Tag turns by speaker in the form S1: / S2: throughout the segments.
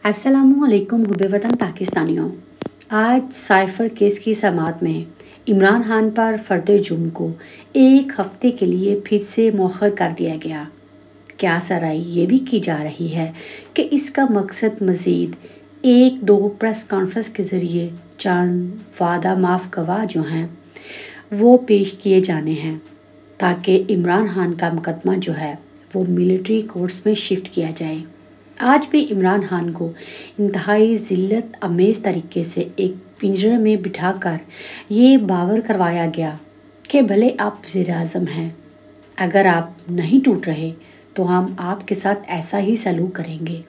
S1: अस्सलामुअलैकुम हुब्बे वतन पाकिस्तानियों। आज साइफर केस की समाअत में इमरान खान पर फर्द जुर्म को एक हफ्ते के लिए फिर से मौखर कर दिया गया। क्या सराई ये भी की जा रही है कि इसका मकसद मज़ीद एक दो प्रेस कॉन्फ्रेंस के ज़रिए चंद वादा माफ़ गवाह जो हैं वो पेश किए जाने हैं ताकि इमरान खान का मुकदमा जो है वो मिलिट्री कोर्ट्स में शिफ्ट किया जाए। आज भी इमरान खान को इंतहाई ज़िल्लत अमेज़ तरीके से एक पिंजरे में बिठाकर ये बावर करवाया गया कि भले आप वज़ीर-ए-आज़म हैं, अगर आप नहीं टूट रहे तो हम आपके साथ ऐसा ही सलूक करेंगे।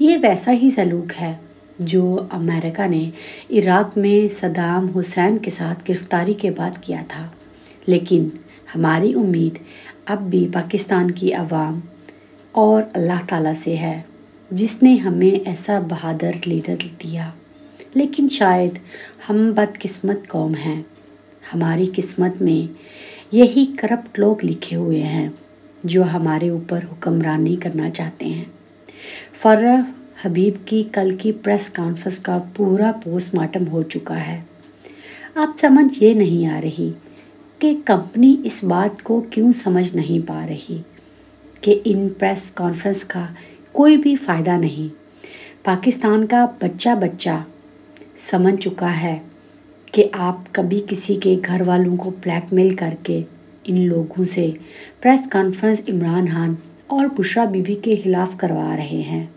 S1: ये वैसा ही सलूक है जो अमेरिका ने इराक़ में सद्दाम हुसैन के साथ गिरफ़्तारी के बाद किया था। लेकिन हमारी उम्मीद अब भी पाकिस्तान की आवाम और अल्लाह ताला से है जिसने हमें ऐसा बहादुर लीडर दिया। लेकिन शायद हम बदकिस्मत कौम हैं, हमारी किस्मत में यही करप्ट लोग लिखे हुए हैं जो हमारे ऊपर हुक्मरानी करना चाहते हैं। फराह हबीब की कल की प्रेस कॉन्फ्रेंस का पूरा पोस्टमार्टम हो चुका है। अब समझ ये नहीं आ रही कि कंपनी इस बात को क्यों समझ नहीं पा रही कि इन प्रेस कॉन्फ्रेंस का कोई भी फ़ायदा नहीं। पाकिस्तान का बच्चा बच्चा समझ चुका है कि आप कभी किसी के घर वालों को ब्लैकमेल करके इन लोगों से प्रेस कॉन्फ्रेंस इमरान खान और बुशरा बीबी के खिलाफ करवा रहे हैं।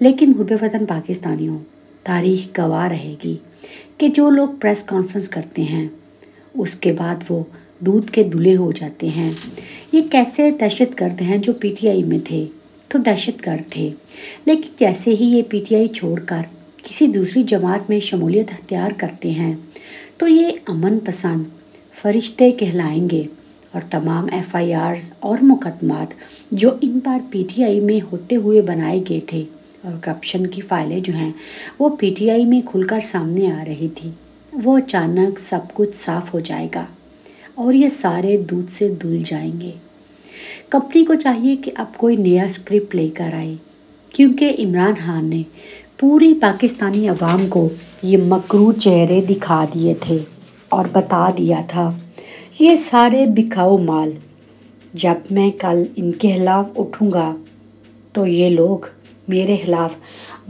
S1: लेकिन हुब्बे वतन पाकिस्तानियों, तारीख गवाह रहेगी कि जो लोग प्रेस कॉन्फ्रेंस करते हैं उसके बाद वो दूध के दूल्हे हो जाते हैं। ये कैसे दहशतगर्द हैं जो पीटीआई में थे तो दहशतगर्द थे, लेकिन जैसे ही ये पीटीआई छोड़कर किसी दूसरी जमात में शमूलियत अख्तियार करते हैं तो ये अमन पसंद फरिश्ते कहलाएंगे और तमाम एफआईआर्स और मुकदमात जो इन पर पीटीआई में होते हुए बनाए गए थे और करप्शन की फाइलें जो हैं वो पीटीआई में खुलकर सामने आ रही थी, वो अचानक सब कुछ साफ हो जाएगा और ये सारे दूध से धुल जाएंगे। कंपनी को चाहिए कि अब कोई नया स्क्रिप्ट लेकर आए, क्योंकि इमरान खान ने पूरी पाकिस्तानी अवाम को ये मकरूर चेहरे दिखा दिए थे और बता दिया था ये सारे बिकाऊ माल, जब मैं कल इनके खिलाफ उठूँगा तो ये लोग मेरे खिलाफ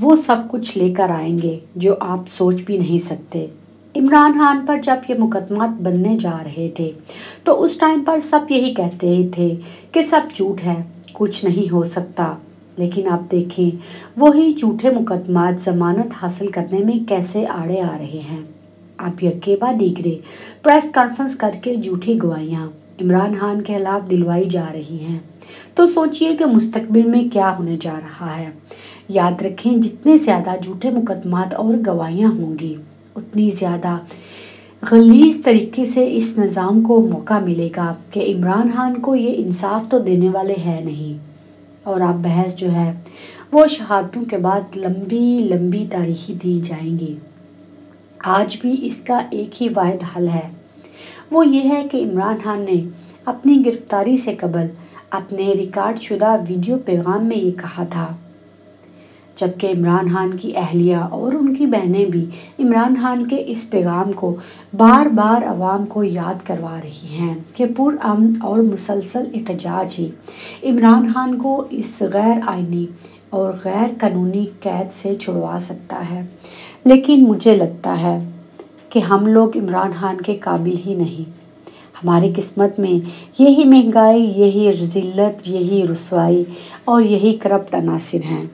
S1: वो सब कुछ लेकर आएंगे जो आप सोच भी नहीं सकते। इमरान खान पर जब ये मुकदमात बनने जा रहे थे तो उस टाइम पर सब यही कहते ही थे कि सब झूठ है, कुछ नहीं हो सकता। लेकिन आप देखें वही झूठे मुकदमात ज़मानत हासिल करने में कैसे आड़े आ रहे हैं। आप यके बाद दीगरे प्रेस कॉन्फ्रेंस करके झूठी गवाहियाँ इमरान खान के खिलाफ दिलवाई जा रही हैं, तो सोचिए कि मुस्तकबिल में क्या होने जा रहा है। याद रखें, जितने ज़्यादा झूठे मुकदमात और गवाहियाँ होंगी उतनी ज़्यादा गलीज़ तरीके से इस निज़ाम को मौका मिलेगा कि इमरान खान को ये इंसाफ तो देने वाले हैं नहीं, और आप बहस जो है वो शहादतों के बाद लंबी लंबी तारीखी दी जाएंगी। आज भी इसका एक ही वाहिद हल है, वो ये है कि इमरान खान ने अपनी गिरफ्तारी से कबल अपने रिकॉर्ड शुदा वीडियो पैगाम में ये कहा था, जबकि इमरान खान की अहलिया और उनकी बहनें भी इमरान खान के इस पैगाम को बार बार आवाम को याद करवा रही हैं कि पुरअमन और मुसलसल एहतजाज ही इमरान खान को इस गैर आइनी और गैर कानूनी कैद से छुड़वा सकता है। लेकिन मुझे लगता है कि हम लोग इमरान खान के काबिल ही नहीं। हमारी किस्मत में यही महंगाई, यही ज़िल्लत, यही रुसवाई और यही करप्ट अनासिर हैं।